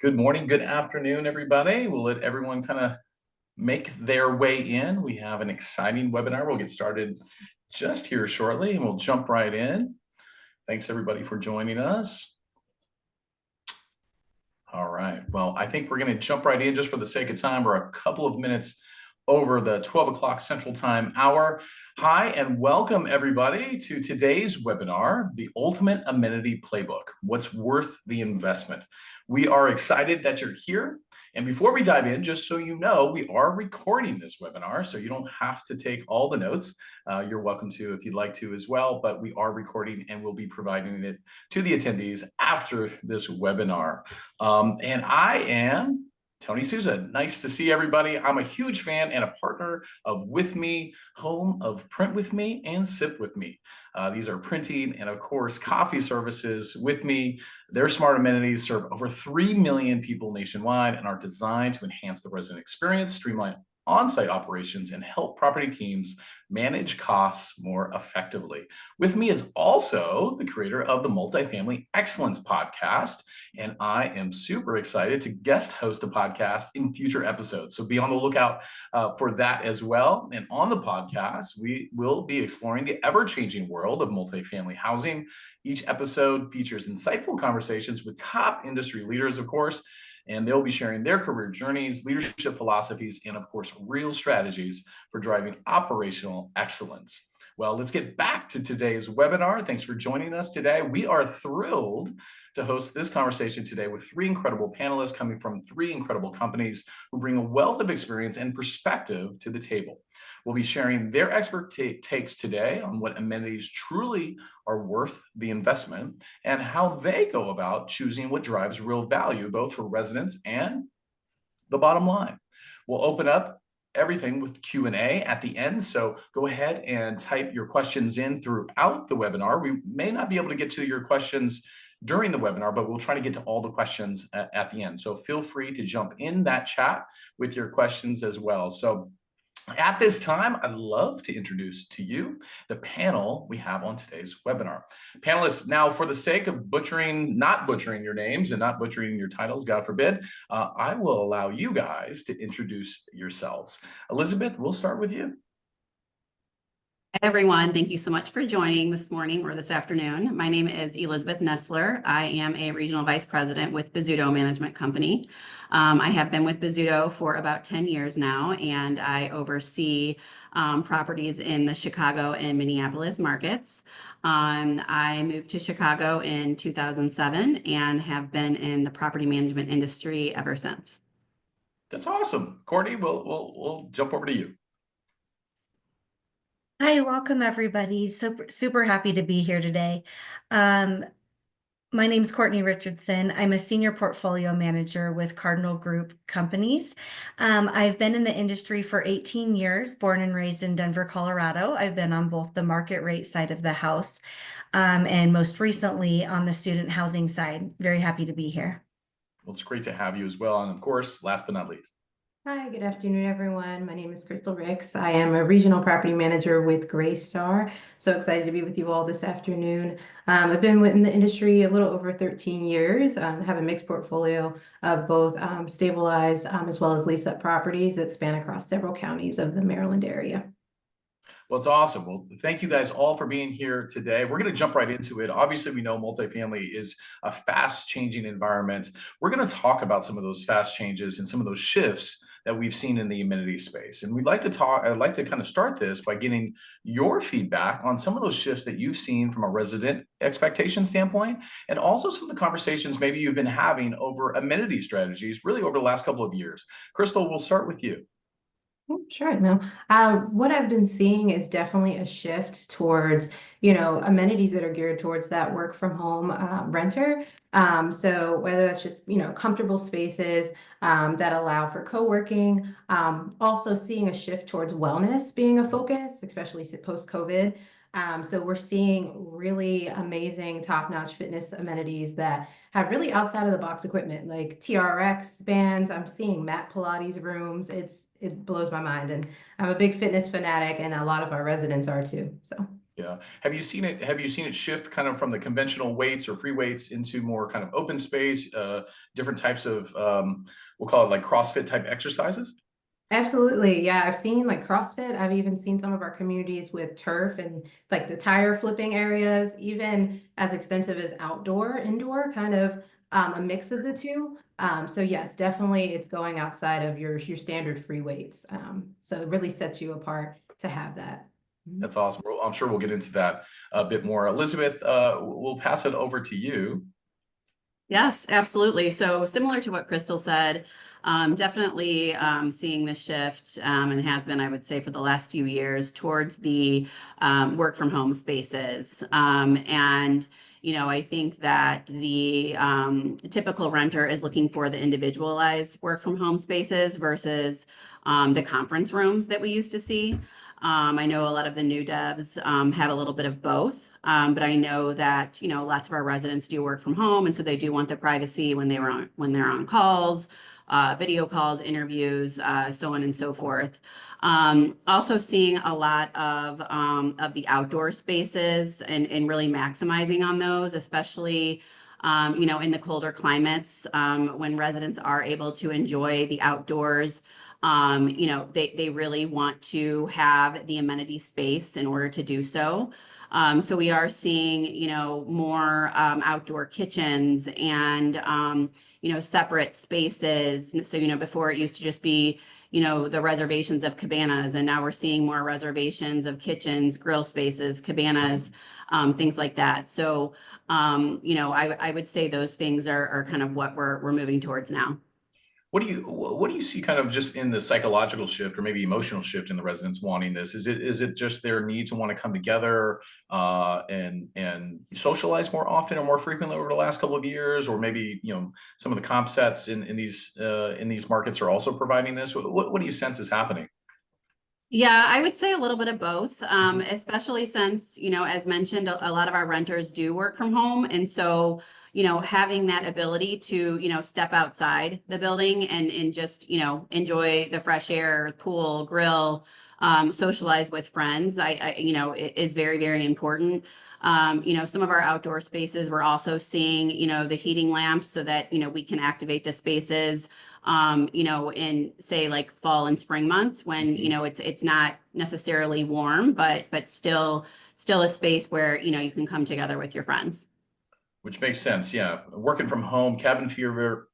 Good morning, good afternoon, everybody. We'll let everyone kind of make their way in. We have an exciting webinar. We'll get started just here shortly, and we'll jump right in. Thanks, everybody, for joining us. All right. Well, I think we're going to jump right in just for the sake of time. We're a couple of minutes over the 12 o'clock Central Time hour. Hi, and welcome, everybody, to today's webinar, The Ultimate Amenity Playbook, What's Worth the Investment. We are excited that you're here. And before we dive in, just so you know, we are recording this webinar, so you don't have to take all the notes. You're welcome to if you'd like to as well, but we are recording and we'll be providing it to the attendees after this webinar. And I am Tony Sousa. Nice to see everybody. I'm a huge fan and a partner of WithMe, home of Print With Me and Sip With Me. These are printing and, of course, coffee services. WithMe, their smart amenities serve over 3 million people nationwide and are designed to enhance the resident experience, streamline on-site operations, and help property teams manage costs more effectively. WithMe is also the creator of the Multifamily Excellence podcast, and I am super excited to guest host the podcast in future episodes. So be on the lookout for that as well. And on the podcast, we will be exploring the ever-changing world of multifamily housing. Each episode features insightful conversations with top industry leaders, of course, and they'll be sharing their career journeys, leadership philosophies, and of course, real strategies for driving operational excellence. Well, let's get back to today's webinar. Thanks for joining us today. We are thrilled to host this conversation today with three incredible panelists coming from three incredible companies who bring a wealth of experience and perspective to the table. We'll be sharing their expert takes today on what amenities truly are worth the investment and how they go about choosing what drives real value, both for residents and the bottom line. We'll open up everything with Q&A at the end. So go ahead and type your questions in throughout the webinar. We may not be able to get to your questions during the webinar, but we'll try to get to all the questions at the end. So feel free to jump in that chat with your questions as well. So at this time, I'd love to introduce to you the panel we have on today's webinar. Panelists, now for the sake of not butchering your names and not butchering your titles, God forbid, I will allow you guys to introduce yourselves. Elizabeth, we'll start with you. Hi, everyone. Thank you so much for joining this morning or this afternoon. My name is Elizabeth Nesler. I am a regional vice president with Bozzuto Management Company. I have been with Bozzuto for about 10 years now, and I oversee properties in the Chicago and Minneapolis markets. I moved to Chicago in 2007 and have been in the property management industry ever since. That's awesome. Courtney, we'll jump over to you. Hi, welcome everybody. Super happy to be here today. My name is Courtney Richardson. I'm a senior portfolio manager with Cardinal Group Companies. I've been in the industry for 18 years, born and raised in Denver, Colorado. I've been on both the market rate side of the house and most recently on the student housing side. Very happy to be here. Well, it's great to have you as well. And of course, last but not least. Hi, good afternoon, everyone. My name is Kristal Ricks. I am a regional property manager with Greystar. So excited to be with you all this afternoon. I've been in the industry a little over 13 years. Have a mixed portfolio of both stabilized as well as lease-up properties that span across several counties of the Maryland area. Well, it's awesome. Well, thank you guys all for being here today. We're going to jump right into it. Obviously, we know multifamily is a fast-changing environment. We're going to talk about some of those fast changes and some of those shifts that we've seen in the amenity space. And I'd like to kind of start this by getting your feedback on some of those shifts that you've seen from a resident expectation standpoint, and also some of the conversations maybe you've been having over amenity strategies really over the last couple of years. Kristal, we'll start with you. Sure. No, what I've been seeing is definitely a shift towards, amenities that are geared towards that work from home renter. So whether that's just, comfortable spaces that allow for co-working, also seeing a shift towards wellness being a focus, especially post-COVID. So we're seeing really amazing top-notch fitness amenities that have really outside of the box equipment like TRX bands. I'm seeing mat Pilates rooms. It blows my mind, and I'm a big fitness fanatic, and a lot of our residents are too. So Yeah. Have you seen it shift kind of from the conventional weights or free weights into more kind of open space, different types of, we'll call it like CrossFit type exercises? Absolutely. Yeah, I've seen like CrossFit. I've even seen some of our communities with turf and like the tire flipping areas, even as extensive as outdoor, indoor, kind of a mix of the two. So yes, definitely it's going outside of your standard free weights. So it really sets you apart to have that. Mhm. That's awesome. I'm sure we'll get into that a bit more. Elizabeth, we'll pass it over to you. Yes, absolutely. So similar to what Kristal said, definitely seeing the shift, and has been, I would say, for the last few years towards the work from home spaces. And I think that the typical renter is looking for the individualized work from home spaces versus the conference rooms that we used to see. I know a lot of the new devs have a little bit of both, but I know that lots of our residents do work from home, and so they do want the privacy when they're on calls, video calls, interviews, so on and so forth. Also seeing a lot of the outdoor spaces and really maximizing on those, especially in the colder climates, when residents are able to enjoy the outdoors. They really want to have the amenity space in order to do so. So we are seeing, more outdoor kitchens and, separate spaces. So, before it used to just be, the reservations of cabanas, and now we're seeing more reservations of kitchens, grill spaces, cabanas, things like that. So, I would say those things are kind of what we're moving towards now. What do you see kind of just in the psychological shift or maybe emotional shift in the residents wanting this? Is it just their need to want to come together and socialize more often or more frequently over the last couple of years, or maybe some of the comp sets in these markets are also providing this? What do you sense is happening? Yeah, I would say a little bit of both, especially since, as mentioned, a lot of our renters do work from home. And so, having that ability to, step outside the building and just, enjoy the fresh air, pool, grill, socialize with friends, it is very, very important. Some of our outdoor spaces, we're also seeing, the heating lamps so that, we can activate the spaces in say like fall and spring months when, it's not necessarily warm, but still a space where, you can come together with your friends. Which makes sense. Yeah. Working from home, cabin fever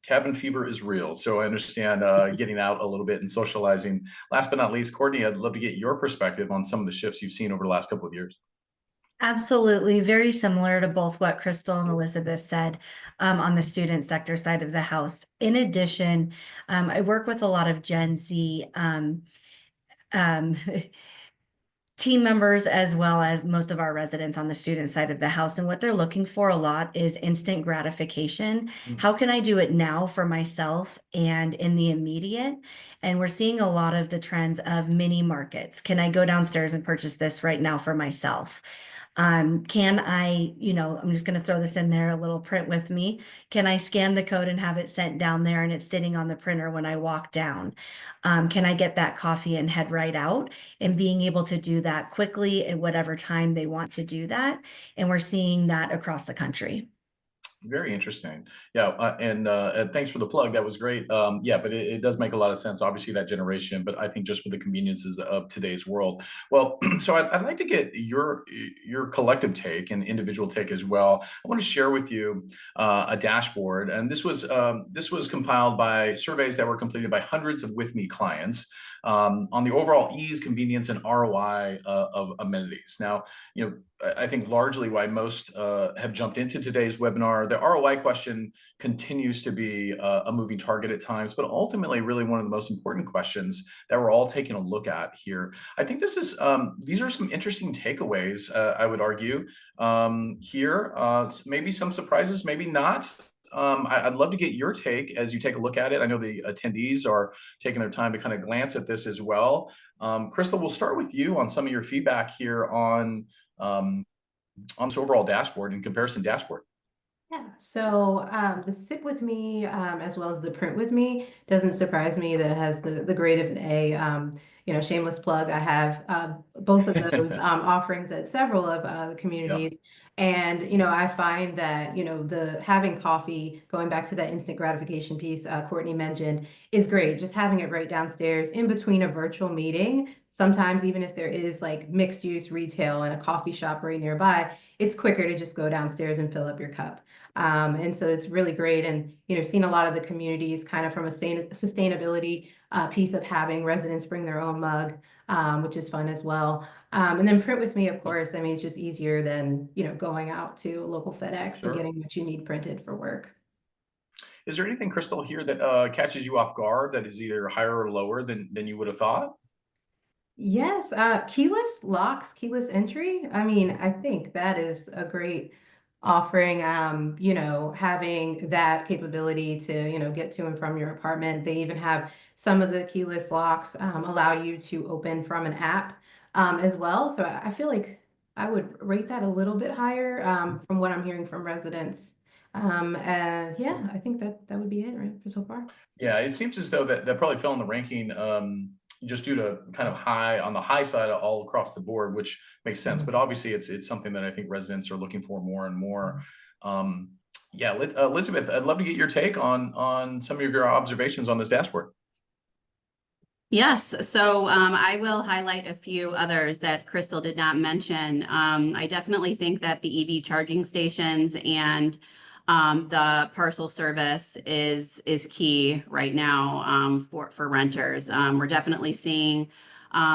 is real. So I understand getting out a little bit and socializing. Last but not least, Courtney, I'd love to get your perspective on some of the shifts you've seen over the last couple of years. Absolutely. Very similar to both what Kristal and Elizabeth said on the student sector side of the house. In addition, I work with a lot of Gen Z um, team members as well as most of our residents on the student side of the house. And what they're looking for a lot is instant gratification. How can I do it now for myself and in the immediate? And we're seeing a lot of the trends of mini markets. Can I go downstairs and purchase this right now for myself? Can I, I'm just going to throw this in there, a little print with me. Can I scan the code and have it sent down there and it's sitting on the printer when I walk down? Can I get that coffee and head right out? And being able to do that quickly at whatever time they want to do that. And we're seeing that across the country. Very interesting. Yeah, and thanks for the plug. That was great. Yeah, but it does make a lot of sense. Obviously, that generation, but I think just with the conveniences of today's world. Well, so I'd like to get your collective take and individual take as well. I want to share with you a dashboard, and this was compiled by surveys that were completed by hundreds of WithMe clients on the overall ease, convenience, and ROI of amenities. Now, I think largely why most have jumped into today's webinar, the ROI question continues to be a moving target at times, but ultimately really one of the most important questions that we're all taking a look at here. I think these are some interesting takeaways, I would argue, here. Maybe some surprises, maybe not. I'd love to get your take as you take a look at it. I know the attendees are taking their time to kind of glance at this as well. Kristal, we'll start with you on some of your feedback here on this overall dashboard and comparison dashboard. Yeah, so the sit with me as well as the print with me doesn't surprise me that it has the grade of an A. shameless plug, I have both of those offerings at several of the communities. And, I find that, the having coffee, going back to that instant gratification piece Courtney mentioned, is great. Just having it right downstairs in between a virtual meeting. Sometimes even if there is like mixed use retail and a coffee shop right nearby, it's quicker to just go downstairs and fill up your cup. And so it's really great. And, seen a lot of the communities kind of from a sustainability piece of having residents bring their own mug, which is fun as well. And then print with me, of course. I mean, it's just easier than, going out to a local FedEx and getting what you need printed for work. Is there anything, Kristal, here that catches you off guard that is either higher or lower than you would have thought? Yes, keyless locks, keyless entry. I mean, I think that is a great offering. Having that capability to, get to and from your apartment. They even have some of the keyless locks allow you to open from an app as well. So I feel like I would rate that a little bit higher from what I'm hearing from residents. And yeah, I think that would be it, right, for so far. Yeah, it seems as though that probably fell in the ranking just due to kind of on the high side all across the board, which makes sense. But obviously, it's something that I think residents are looking for more and more. Yeah, Elizabeth, I'd love to get your take on some of your observations on this dashboard. Yes, so I will highlight a few others that Kristal did not mention. I definitely think that the EV charging stations and the parcel service is key right now for renters. We're definitely seeing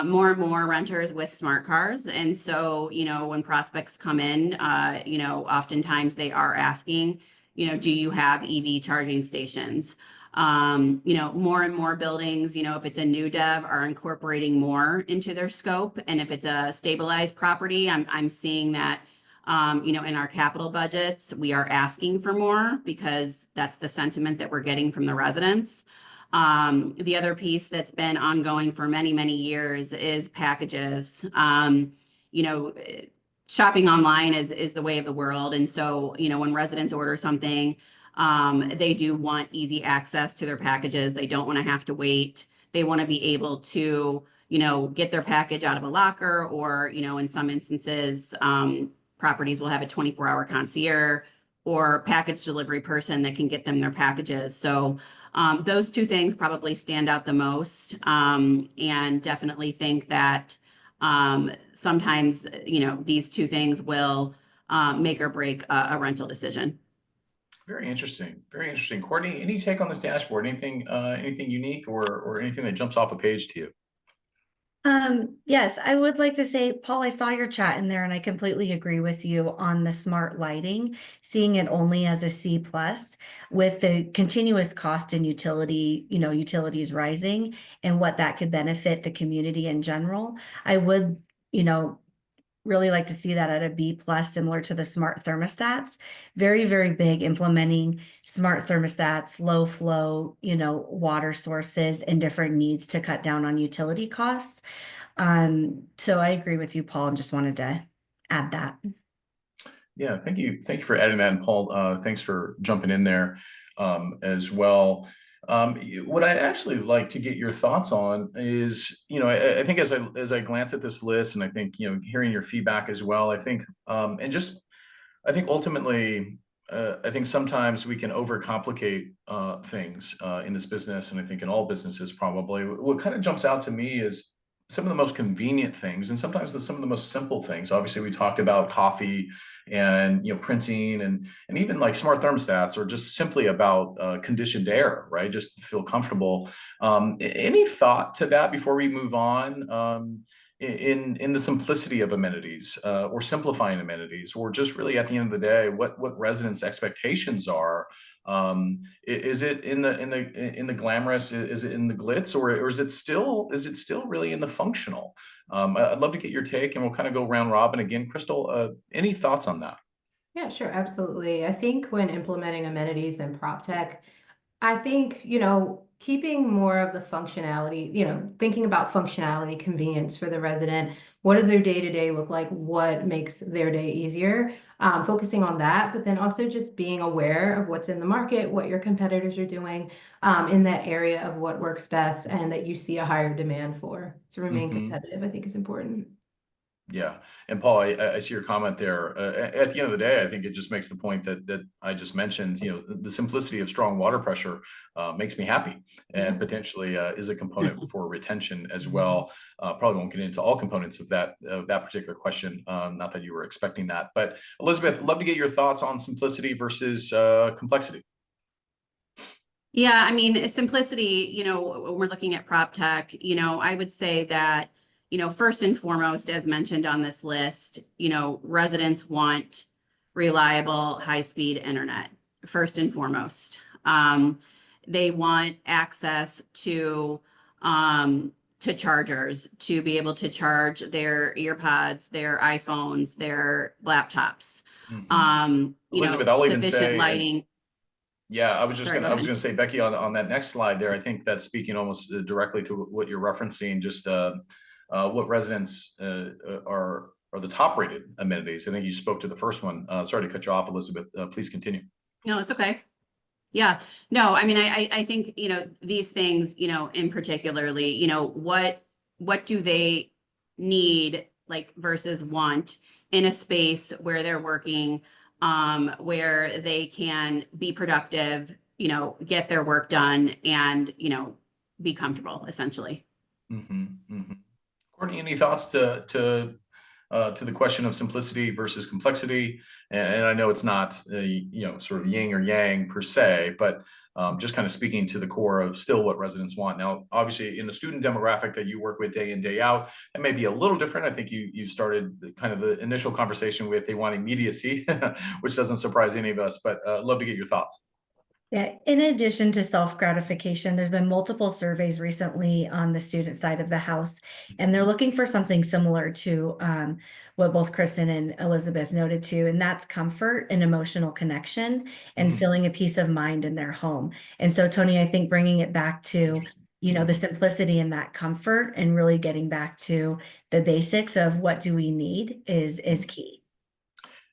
more and more renters with smart cars, and so when prospects come in, oftentimes they are asking, do you have EV charging stations? More and more buildings, if it's a new dev, are incorporating more into their scope. And if it's a stabilized property, I'm seeing that, in our capital budgets, we are asking for more because that's the sentiment that we're getting from the residents. The other piece that's been ongoing for many, many years is packages. Shopping online is the way of the world. And so, when residents order something, they do want easy access to their packages. They don't want to have to wait. They want to be able to, get their package out of a locker, or, in some instances, properties will have a 24-hour concierge or package delivery person that can get them their packages. So those two things probably stand out the most, and definitely think that sometimes, these two things will make or break a rental decision. Very interesting. Very interesting. Courtney, any take on this dashboard? Anything unique or anything that jumps off a page to you? Yes, I would like to say, Paul, I saw your chat in there and I completely agree with you on the smart lighting, seeing it only as a C+ with the continuous cost and utilities rising and what that could benefit the community in general. I would, really like to see that at a B+, similar to the smart thermostats. Very, very big implementing smart thermostats, low flow, water sources and different needs to cut down on utility costs. So I agree with you, Paul, and just wanted to add that. Yeah, thank you. Thank you for adding that. And Paul, thanks for jumping in there as well. What I'd actually like to get your thoughts on is, I think as I glance at this list, and I think, hearing your feedback as well, I think, I think ultimately, I think sometimes we can overcomplicate things in this business, and I think in all businesses probably. What kind of jumps out to me is some of the most convenient things, and sometimes some of the most simple things. Obviously, we talked about coffee and printing, and even like smart thermostats, or just simply about conditioned air, right? Just to feel comfortable. Any thought to that before we move on? In the simplicity of amenities, or simplifying amenities, or just really at the end of the day, what residents' expectations are. Is it in the glamorous? Is it in the glitz, or is it still really in the functional? I'd love to get your take, and we'll kind of go round robin again. Kristal, any thoughts on that? Yeah, sure, absolutely. I think when implementing amenities and prop tech, I think, keeping more of the functionality, thinking about functionality, convenience for the resident. What does their day-to-day look like? What makes their day easier? Focusing on that, but then also just being aware of what's in the market, what your competitors are doing in that area of what works best and that you see a higher demand for. To remain competitive, I think is important. Yeah. And Paul, I see your comment there. At the end of the day, I think it just makes the point that I just mentioned, the simplicity of strong water pressure makes me happy and potentially is a component for retention as well. Probably won't get into all components of that particular question. Not that you were expecting that, but Elizabeth, love to get your thoughts on simplicity versus complexity. Yeah, I mean, simplicity, when we're looking at prop tech, I would say that, first and foremost, as mentioned on this list, residents want reliable, high-speed internet, first and foremost. They want access to chargers, to be able to charge their earpods, their iPhones, their laptops. Elizabeth, I'll even Sufficient say, lighting. Yeah, I was Sorry, go gonna ahead. say, Becky, on that next slide there, I think that's speaking almost directly to what you're referencing, just what residents are the top rated amenities. I think you spoke to the first one. Sorry to cut you off, Elizabeth. Please continue. No, it's okay. Yeah, no, I mean, I think, these things, in particularly, what do they need, like, versus want in a space where they're working, where they can be productive, get their work done and, be comfortable, essentially. Courtney, any thoughts to the question of simplicity versus complexity? And I know it's not sort of yin or yang per se, but just kind of speaking to the core of still what residents want. Now, obviously, in the student demographic that you work with day in, day out, it may be a little different. I think you started kind of the initial conversation with they want immediacy, which doesn't surprise any of us, but love to get your thoughts. Yeah, in addition to self-gratification, there's been multiple surveys recently on the student side of the house, and they're looking for something similar to what both Kristen and Elizabeth noted too, and that's comfort and emotional connection and feeling a peace of mind in their home. And so, Tony, I think bringing it back to, the simplicity and that comfort and really getting back to the basics of what do we need is key.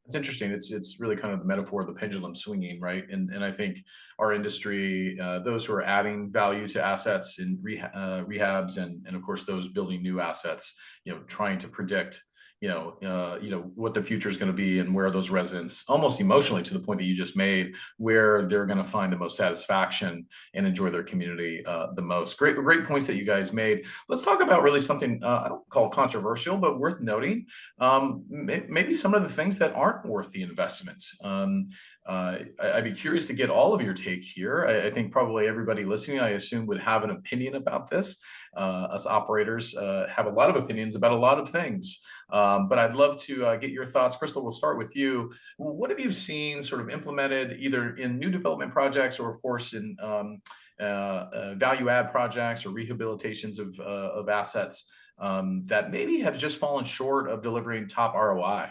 It's interesting. It's really kind of the metaphor of the pendulum swinging, right? And I think our industry, those who are adding value to assets in rehabs, and of course those building new assets, trying to predict, what the future is going to be and where those residents, almost emotionally to the point that you just made, where they're going to find the most satisfaction and enjoy their community the most. Great points that you guys made. Let's talk about really something I don't call controversial, but worth noting. Maybe some of the things that aren't worth the investment. I'd be curious to get all of your take here. I think probably everybody listening, I assume, would have an opinion about this. Us operators have a lot of opinions about a lot of things. But I'd love to get your thoughts. Kristal, we'll start with you. What have you seen sort of implemented either in new development projects or, of course, in value add projects or rehabilitations of assets that maybe have just fallen short of delivering top ROI?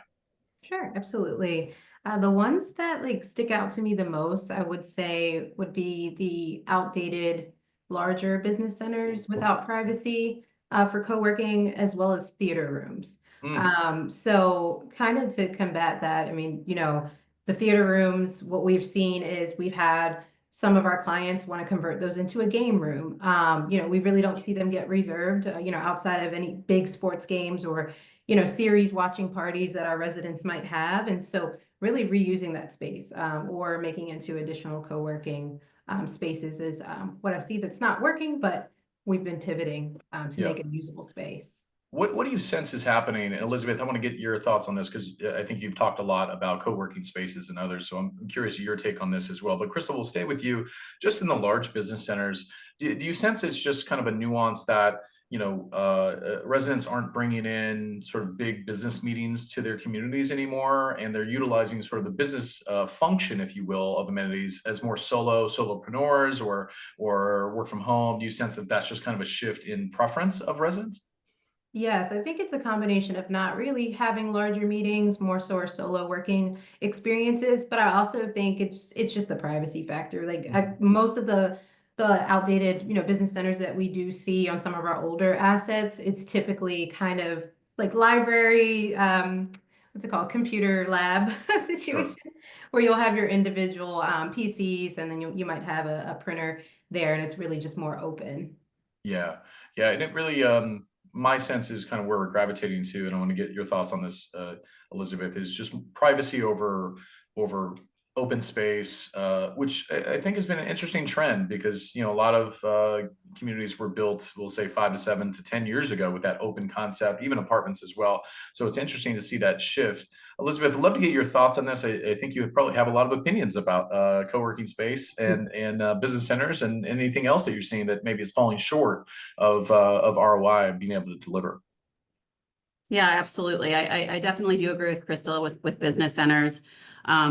Sure, absolutely. The ones that stick out to me the most, I would say, would be the outdated, larger business centers without privacy for co-working, as well as theater rooms. So kind of to combat that, I mean, the theater rooms, what we've seen is we've had some of our clients want to convert those into a game room. We really don't see them get reserved, outside of any big sports games or series watching parties that our residents might have. And so really reusing that space or making it into additional co-working spaces is what I see that's not working, but we've been pivoting to make a usable space. What do you sense is happening? And Elizabeth, I want to get your thoughts on this because I think you've talked a lot about co-working spaces and others. So I'm curious your take on this as well. But Kristal, we'll stay with you. Just in the large business centers, do you sense it's just kind of a nuance that residents aren't bringing in sort of big business meetings to their communities anymore, and they're utilizing sort of the business function, if you will, of amenities as more solopreneurs or work from home? Do you sense that that's just kind of a shift in preference of residents? Yes, I think it's a combination of not really having larger meetings, more so or solo working experiences, but I also think it's just the privacy factor. Most of the the outdated, business centers that we do see on some of our older assets, it's typically kind of like library, what's it called, computer lab situation, where you'll have your individual PCs, and then you might have a printer there, and it's really just more open. Yeah, yeah, and it really, my sense is kind of where we're gravitating to, and I want to get your thoughts on this, Elizabeth, is just privacy over open space, which I think has been an interesting trend because a lot of communities were built, we'll say 5 to 7 to 10 years ago with that open concept, even apartments as well. So it's interesting to see that shift. Elizabeth, I'd love to get your thoughts on this. I think you probably have a lot of opinions about co-working space and business centers and anything else that you're seeing that maybe is falling short of ROI being able to deliver. Yeah, absolutely. I definitely do agree with Kristal with business centers.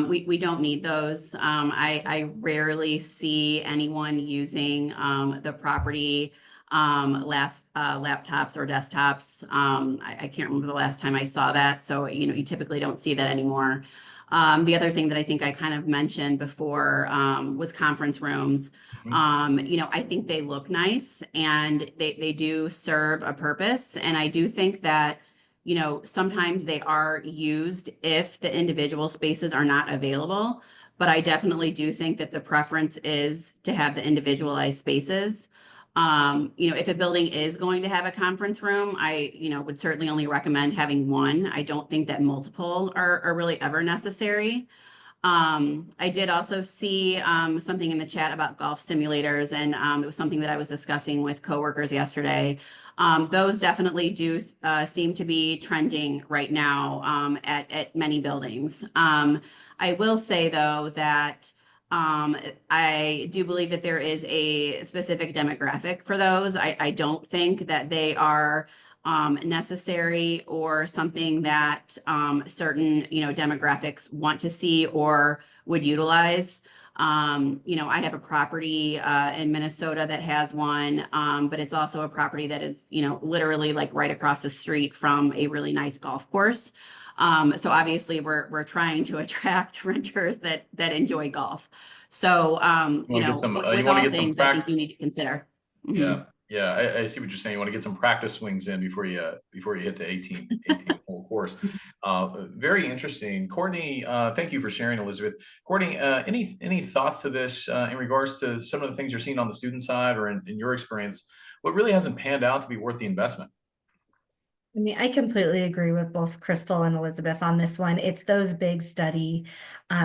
We don't need those. I rarely see anyone using the property laptops or desktops. I can't remember the last time I saw that. So, you typically don't see that anymore. The other thing that I think I kind of mentioned before was conference rooms. I think they look nice and they do serve a purpose. And I do think that sometimes they are used if the individual spaces are not available, but I definitely do think that the preference is to have the individualized spaces. If a building is going to have a conference room, I would certainly only recommend having one. I don't think that multiple are really ever necessary. I did also see something in the chat about golf simulators, and it was something that I was discussing with coworkers yesterday. Those definitely do seem to be trending right now at many buildings. I will say, though, that I do believe that there is a specific demographic for those. I don't think that they are necessary or something that certain demographics want to see or would utilize. I have a property in Minnesota that has one, but it's also a property that is literally like right across the street from a really nice golf course. So obviously we're trying to attract renters that enjoy golf. So with all things, I think you need to consider. Yeah. Yeah, I see what you're saying. You want to get some practice swings in before you hit the 18 hole course. Very interesting. Courtney, thank you for sharing, Elizabeth. Courtney, any thoughts to this in regards to some of the things you're seeing on the student side or in your experience? What really hasn't panned out to be worth the investment? I mean, I completely agree with both Kristal and Elizabeth on this one. It's those big study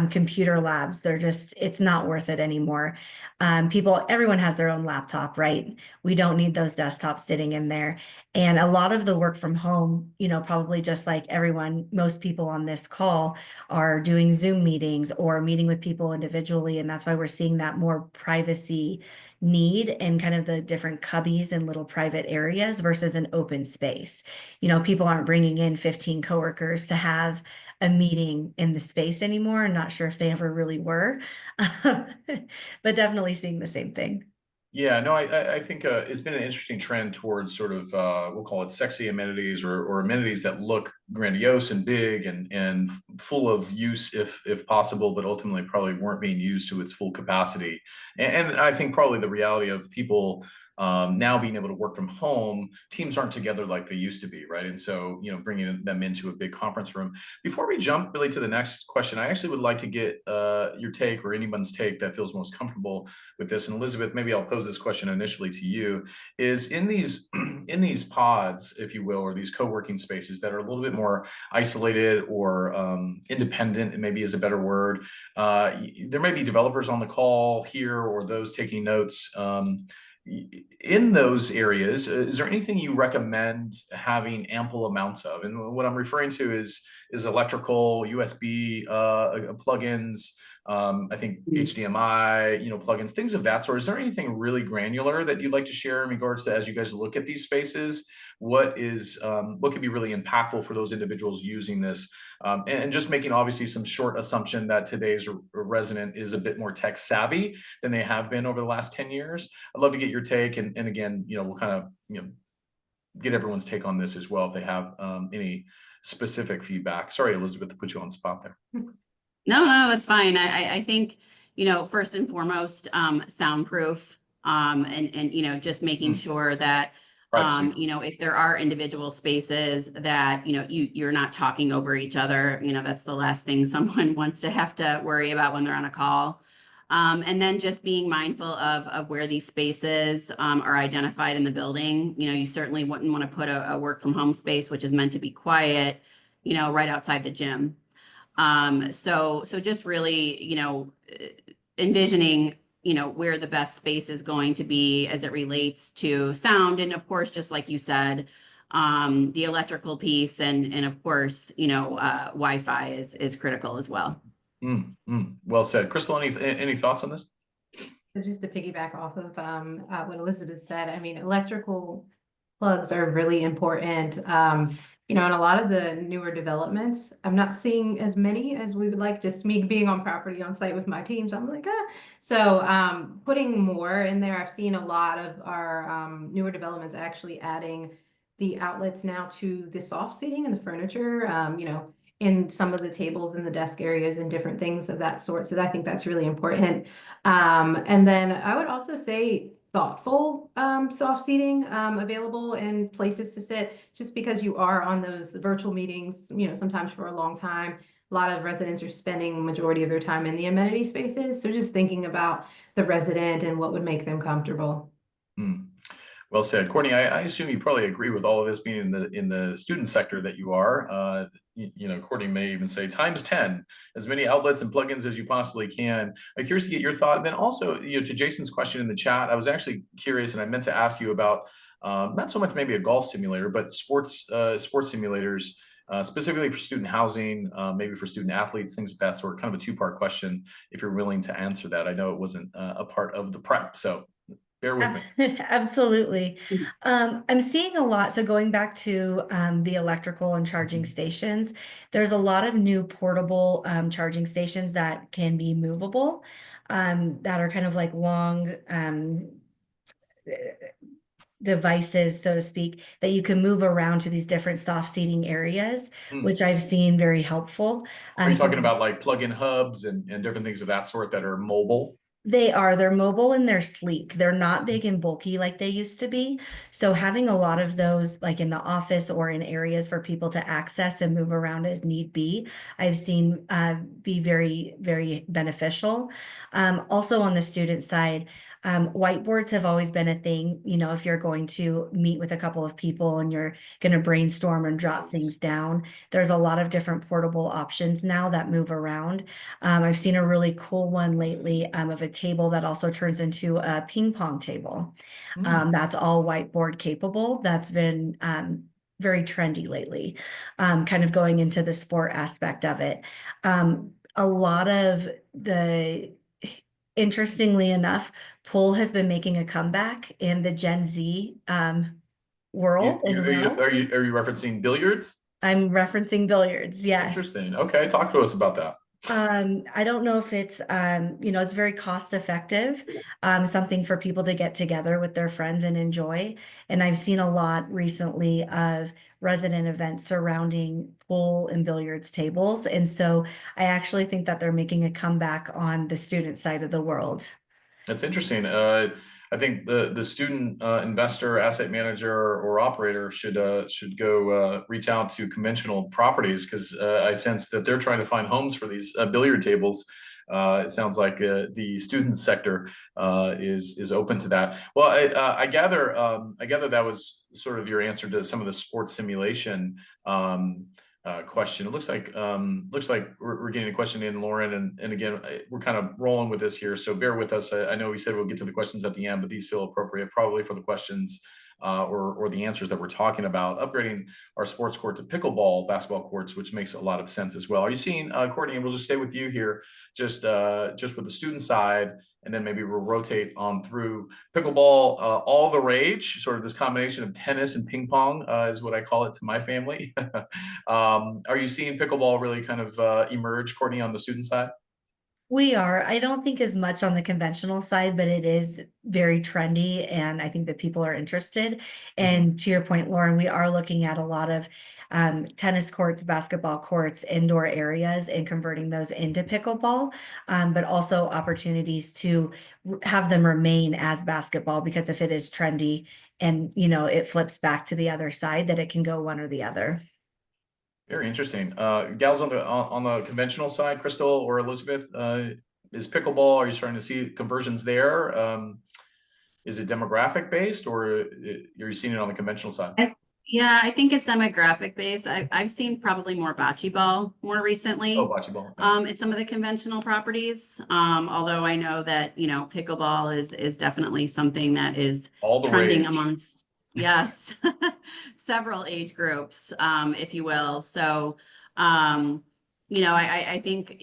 computer labs. It's not worth it anymore. Everyone has their own laptop, right? We don't need those desktops sitting in there. And a lot of the work from home, probably just like most people on this call are doing Zoom meetings or meeting with people individually. And that's why we're seeing that more privacy need and kind of the different cubbies and little private areas versus an open space. People aren't bringing in 15 coworkers to have a meeting in the space anymore. I'm not sure if they ever really were, but definitely seeing the same thing. Yeah, no, I think it's been an interesting trend towards sort of we'll call it sexy amenities or amenities that look grandiose and big and full of use if possible, but ultimately probably weren't being used to its full capacity. And I think probably the reality of people now being able to work from home, teams aren't together like they used to be, right? And so, bringing them into a big conference room. Before we jump really to the next question, I actually would like to get your take or anyone's take that feels most comfortable with this. And Elizabeth, maybe I'll pose this question initially to you, is in these in these pods, if you will, or these co-working spaces that are a little bit more isolated or independent, and maybe is a better word. There may be developers on the call here or those taking notes. In those areas, is there anything you recommend having ample amounts of? And what I'm referring to is electrical, USB plugins, I think HDMI, plugins, things of that sort. Is there anything really granular that you'd like to share in regards to, as you guys look at these spaces, what could be really impactful for those individuals using this? And just making obviously some short assumption that today's resident is a bit more tech savvy than they have been over the last 10 years. I'd love to get your take. And again, we'll kind of, get everyone's take on this as well if they have any specific feedback. Sorry, Elizabeth, to put you on the spot there. No, that's fine. I think, first and foremost, soundproof. And just making sure that Privacy. if there are individual spaces that, you're not talking over each other, that's the last thing someone wants to have to worry about when they're on a call. And then just being mindful of where these spaces are identified in the building. You certainly wouldn't want to put a work from home space, which is meant to be quiet, right outside the gym. So just really, envisioning, where the best space is going to be as it relates to sound. And of course, just like you said, the electrical piece and of course, Wi-Fi is critical as well. Well said. Kristal, any thoughts on this? So just to piggyback off of what Elizabeth said, I mean, electrical plugs are really important. In a lot of the newer developments, I'm not seeing as many as we would like, just me being on property on site with my teams. I'm like, ah. So putting more in there, I've seen a lot of our newer developments actually adding the outlets now to the soft seating and the furniture, in some of the tables and the desk areas and different things of that sort. So I think that's really important. And then I would also say thoughtful soft seating available and places to sit, just because you are on those virtual meetings, sometimes for a long time. A lot of residents are spending the majority of their time in the amenity spaces. So just thinking about the resident and what would make them comfortable. Well said. Courtney, I assume you probably agree with all of this, being in the student sector that you are. Courtney may even say times 10, as many outlets and plugins as you possibly can. I'm curious to get your thought. And then also, to Jason's question in the chat, I was actually curious, and I meant to ask you about not so much maybe a golf simulator, but sports simulators, specifically for student housing, maybe for student athletes, things of that sort. Kind of a two-part question, if you're willing to answer that. I know it wasn't a part of the prep, so bear with me. Absolutely. I'm seeing a lot. So going back to the electrical and charging stations, there's a lot of new portable charging stations that can be movable, that are kind of like long devices, so to speak, that you can move around to these different soft seating areas, which I've seen very helpful. Are you talking about like plug-in hubs and different things of that sort that are mobile? They're mobile and they're sleek. They're not big and bulky like they used to be. So having a lot of those like in the office or in areas for people to access and move around as need be, I've seen be very, very beneficial. Also on the student side, whiteboards have always been a thing. If you're going to meet with a couple of people and you're going to brainstorm and jot things down, there's a lot of different portable options now that move around. I've seen a really cool one lately of a table that also turns into a ping pong table. That's all whiteboard capable. That's been very trendy lately, kind of going into the sport aspect of it. A lot of interestingly enough, pool has been making a comeback in the Gen Z world. Are you referencing billiards? I'm referencing billiards, yes. Interesting. Okay, talk to us about that. I don't know if it's, it's very cost effective, something for people to get together with their friends and enjoy. And I've seen a lot recently of resident events surrounding pool and billiards tables. And so I actually think that they're making a comeback on the student side of the world. That's interesting. I think the student investor, asset manager, or operator should go reach out to conventional properties, because I sense that they're trying to find homes for these billiard tables. It sounds like the student sector is open to that. Well, I gather that was sort of your answer to some of the sports simulation question. It looks like we're getting a question in, Lauren, and again, we're kind of rolling with this here, so bear with us. I know we said we'll get to the questions at the end, but these feel appropriate probably for the questions or the answers that we're talking about. Upgrading our sports court to pickleball basketball courts, which makes a lot of sense as well. Are you seeing, Courtney, and we'll just stay with you here, just with the student side, and then maybe we'll rotate on through pickleball, all the rage, sort of this combination of tennis and ping pong is what I call it to my family. Are you seeing pickleball really kind of emerge, Courtney, on the student side? We are. I don't think as much on the conventional side, but it is very trendy, and I think that people are interested. And to your point, Lauren, we are looking at a lot of tennis courts, basketball courts, indoor areas, and converting those into pickleball, but also opportunities to have them remain as basketball, because if it is trendy and it flips back to the other side, that it can go one or the other. Very interesting. Gals on the conventional side, Kristal or Elizabeth, is pickleball, are you starting to see conversions there? Is it demographic based, or are you seeing it on the conventional side? Yeah, I think it's demographic based. I've seen probably more bocce ball more recently. Oh, bocce ball. Yeah. At some of the conventional properties. Although I know that, pickleball is definitely something that is All the trending rage. amongst, yes, several age groups, if you will. So, I think,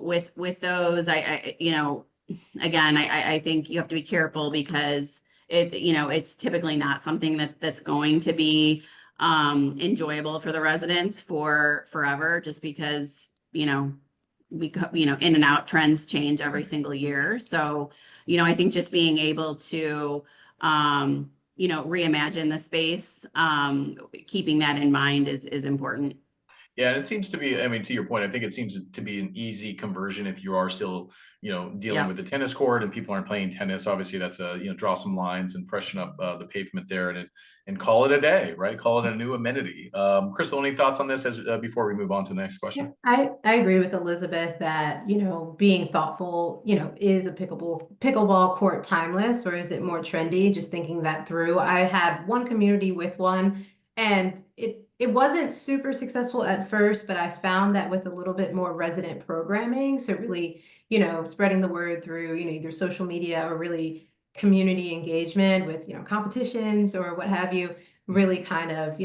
with those, again, I think you have to be careful because it's typically not something that's going to be enjoyable for the residents for forever, just because, in and out trends change every single year. So, I think just being able to, reimagine the space, keeping that in mind is important. Yeah, and it seems to be, I mean, to your point, I think it seems to be an easy conversion if you are still, dealing Yeah. with the tennis court and people aren't playing tennis. Obviously, that's draw some lines and freshen up the pavement there and call it a day, right? Call it a new amenity. Kristal, any thoughts on this as before we move on to the next question? I agree with Elizabeth that, being thoughtful, is a pickleball court timeless, or is it more trendy? Just thinking that through. I had one community with one, and it wasn't super successful at first, but I found that with a little bit more resident programming, so really, spreading the word through, either social media or really community engagement with, competitions or what have you, really kind of,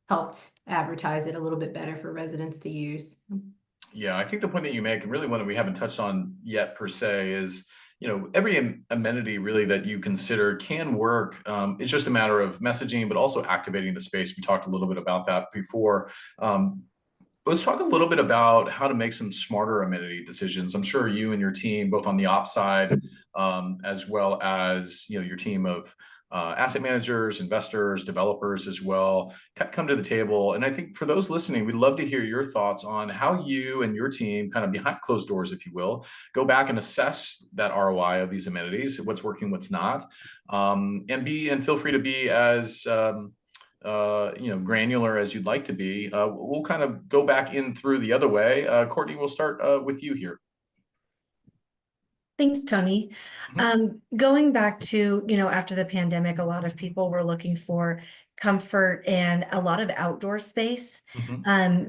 helped advertise it a little bit better for residents to use. Yeah, I think the point that you make, and really one that we haven't touched on yet per se, is every amenity really that you consider can work. It's just a matter of messaging, but also activating the space. We talked a little bit about that before. Let's talk a little bit about how to make some smarter amenity decisions. I'm sure you and your team, both on the ops side, as well as your team of asset managers, investors, developers as well, come to the table. And I think for those listening, we'd love to hear your thoughts on how you and your team, kind of behind closed doors, if you will, go back and assess that ROI of these amenities, what's working, what's not, and feel free to be as granular as you'd like to be. We'll kind of go back in through the other way. Courtney, we'll start with you here. Thanks, Tony. Going back to, after the pandemic, a lot of people were looking for comfort and a lot of outdoor space.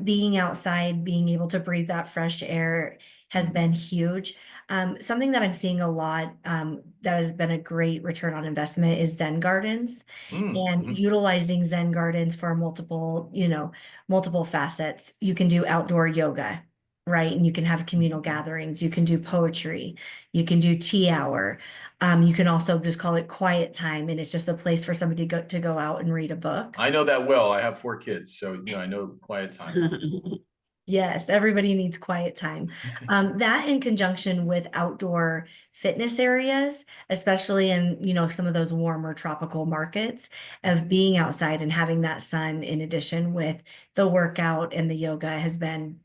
Being outside, being able to breathe that fresh air has been huge. Something that I'm seeing a lot that has been a great return on investment is Zen gardens, and utilizing Zen gardens for multiple facets. You can do outdoor yoga, right? And you can have communal gatherings. You can do poetry. You can do tea hour. You can also just call it quiet time, and it's just a place for somebody to go out and read a book. I know that well. I have 4 kids, so I know quiet time. Yes, everybody needs quiet time. That in conjunction with outdoor fitness areas, especially in, some of those warmer tropical markets, of being outside and having that sun in addition with the workout and the yoga has been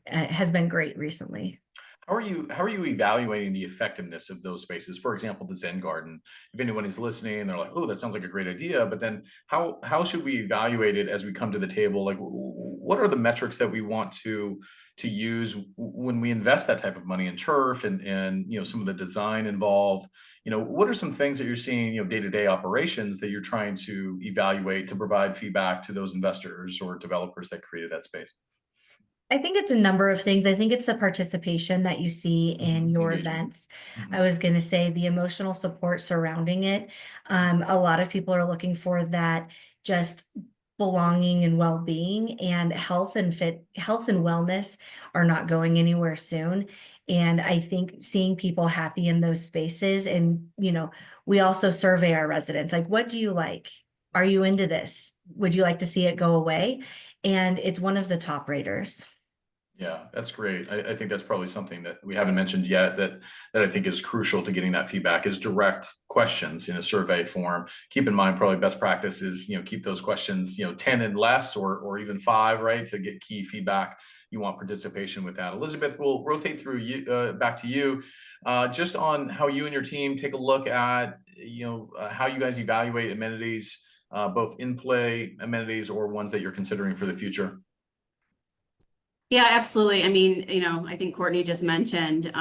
great recently. How are you evaluating the effectiveness of those spaces? For example, the Zen garden. If anyone is listening, they're like, "Oh, that sounds like a great idea," but then how should we evaluate it as we come to the table? Like, what are the metrics that we want to use when we invest that type of money in turf and some of the design involved? What are some things that you're seeing, day-to-day operations that you're trying to evaluate to provide feedback to those investors or developers that created that space? I think it's a number of things. I think it's the participation that you see in your Engagement. events. I was going to say the emotional support surrounding it. A lot of people are looking for that just belonging and well-being, and health and wellness are not going anywhere soon. And I think seeing people happy in those spaces, and, we also survey our residents, like, what do you like? Are you into this? Would you like to see it go away? And it's one of the top raters. Yeah, that's great. I think that's probably something that we haven't mentioned yet that I think is crucial to getting that feedback is direct questions in a survey form. Keep in mind, probably best practice is, keep those questions, 10 and less or even 5, right? To get key feedback. You want participation with that. Elizabeth, we'll rotate through you back to you, just on how you and your team take a look at, how you guys evaluate amenities, both in play amenities or ones that you're considering for the future. Yeah, absolutely. I mean, I think Courtney just mentioned,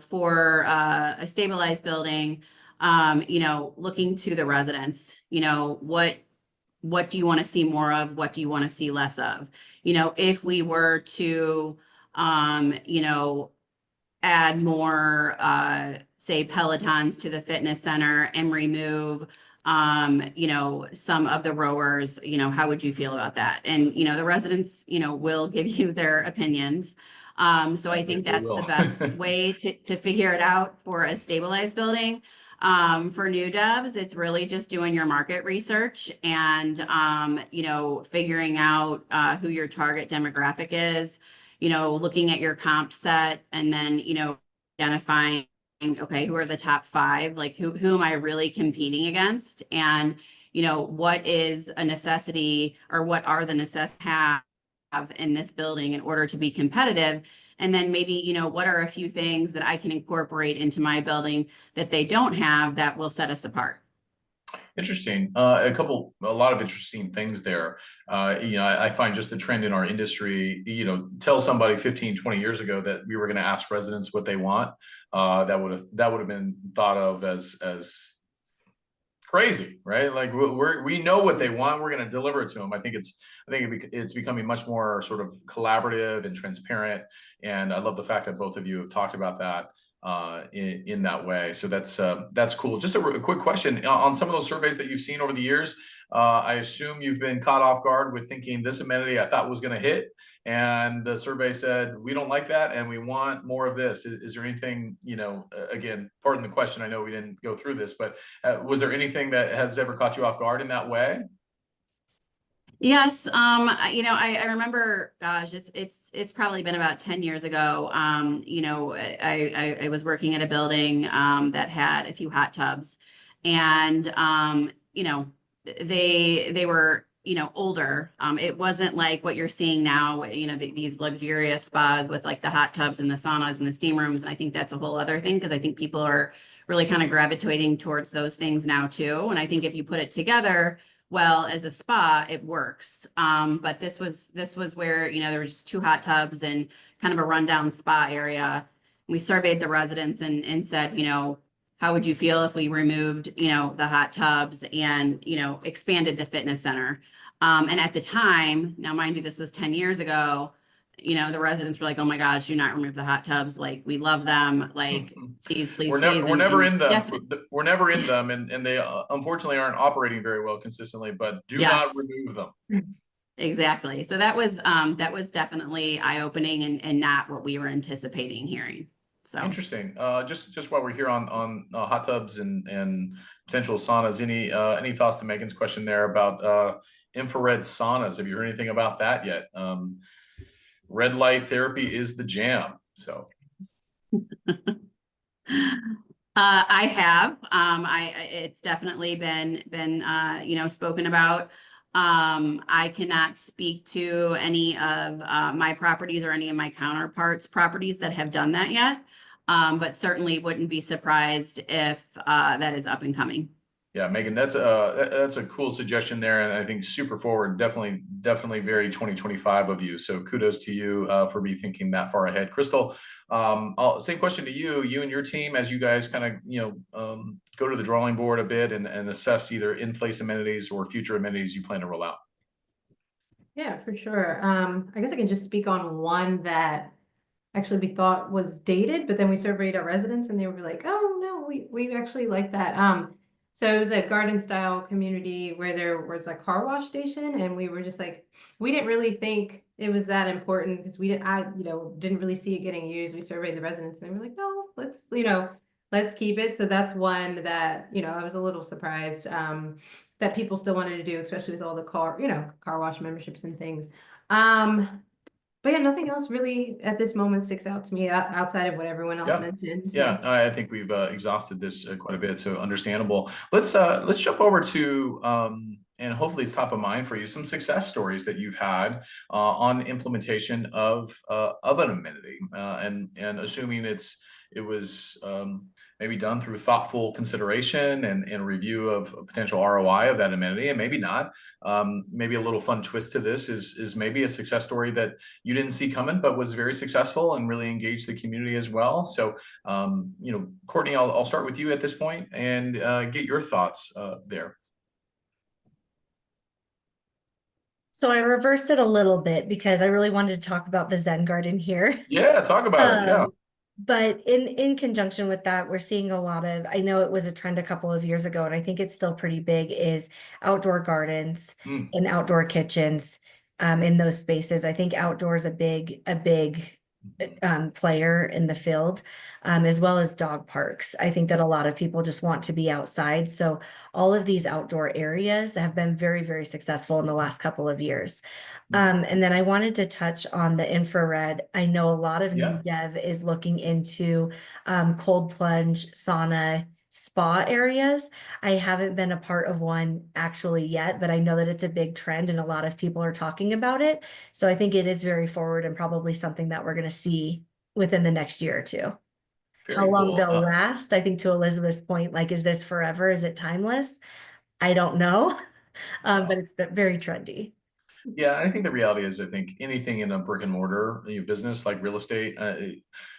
for a stabilized building, looking to the residents, what do you want to see more of? What do you want to see less of? If we were to, add more, say, Pelotons to the fitness center and remove, some of the rowers, how would you feel about that? And, the residents, will give you their opinions. So I think They that's the will. best way to figure it out for a stabilized building. For new devs, it's really just doing your market research and, figuring out, who your target demographic is, looking at your comp set and then, identifying, okay, who are the top 5? Like who am I really competing against? And, what is a necessity or what are the necessities have in this building in order to be competitive? And then maybe, what are a few things that I can incorporate into my building that they don't have that will set us apart? Interesting. A lot of interesting things there. I find just the trend in our industry, tell somebody 15, 20 years ago that we were going to ask residents what they want. That would have been thought of as crazy, right? Like we know what they want. We're going to deliver it to them. I think it's becoming much more sort of collaborative and transparent. And I love the fact that both of you have talked about that in that way. So that's cool. Just a quick question on some of those surveys that you've seen over the years. I assume you've been caught off guard with thinking this amenity I thought was going to hit, and the survey said we don't like that and we want more of this. Is there anything, again, pardon the question, I know we didn't go through this, but was there anything that has ever caught you off guard in that way? Yes, I remember, gosh, it's probably been about 10 years ago. I was working at a building that had a few hot tubs, and they were, older. It wasn't like what you're seeing now, these luxurious spas with like the hot tubs and the saunas and the steam rooms. And I think that's a whole other thing because I think people are really kind of gravitating towards those things now too. And I think if you put it together well as a spa, it works. But this was where, there was just 2 hot tubs and kind of a rundown spa area. We surveyed the residents and said, how would you feel if we removed, the hot tubs and, expanded the fitness center? And at the time, now mind you, this was 10 years ago, the residents were like, oh my gosh, do not remove the hot tubs. Like, we love them. Like, please, please, please. We're never in them. Definitely. We're never in them, and they unfortunately aren't operating very well consistently. But do not Yes. remove them. Exactly. So that was definitely eye-opening and not what we were anticipating hearing. So Interesting. Just while we're here on hot tubs and potential saunas, any thoughts to Megan's question there about infrared saunas? Have you heard anything about that yet? Red light therapy is the jam. So. I have. It's definitely been spoken about. I cannot speak to any of my properties or any of my counterparts' properties that have done that yet. But certainly wouldn't be surprised if that is up and coming. Yeah, Megan, that's a cool suggestion there, and I think super forward. Definitely very 2025 of you. So kudos to you for me thinking that far ahead. Kristal, same question to you. You and your team, as you guys kind of go to the drawing board a bit and assess either in-place amenities or future amenities you plan to roll out. Yeah, for sure. I guess I can just speak on one that actually we thought was dated, but then we surveyed our residents and they were like, oh no, we actually like that. So it was a garden style community where there was a car wash station, and we were just like, we didn't really think it was that important because I didn't really see it getting used. We surveyed the residents and they were like, no, let's keep it. So that's one that, I was a little surprised that people still wanted to do, especially with all the car wash memberships and things. But yeah, nothing else really at this moment sticks out to me outside of what everyone else Yeah. mentioned. So. Yeah, I think we've exhausted this quite a bit, so understandable. Let's jump over to and hopefully it's top of mind for you, some success stories that you've had on implementation of an amenity, and assuming it was maybe done through thoughtful consideration and review of a potential ROI of that amenity, and maybe not. Maybe a little fun twist to this is maybe a success story that you didn't see coming, but was very successful and really engaged the community as well. So, Courtney, I'll start with you at this point and get your thoughts there. So I reversed it a little bit because I really wanted to talk about the Zen garden here. Yeah, talk about it. Yeah. But in conjunction with that, we're seeing a lot of, I know it was a trend a couple of years ago, and I think it's still pretty big, is outdoor gardens and outdoor kitchens in those spaces. I think outdoor is a big player in the field, as well as dog parks. I think that a lot of people just want to be outside. So all of these outdoor areas have been very, very successful in the last couple of years. And then I wanted to touch on the infrared. I know a lot of new dev is looking into cold plunge, sauna, spa areas. I haven't been a part of one actually yet, but I know that it's a big trend and a lot of people are talking about it. So I think it is very forward and probably something that we're going to see within the next year or two. Very How long cool. they'll last, I think to Elizabeth's point, like, is this forever? Is it timeless? I don't know, but it's very trendy. Yeah, I think the reality is, I think anything in a brick and mortar business like real estate,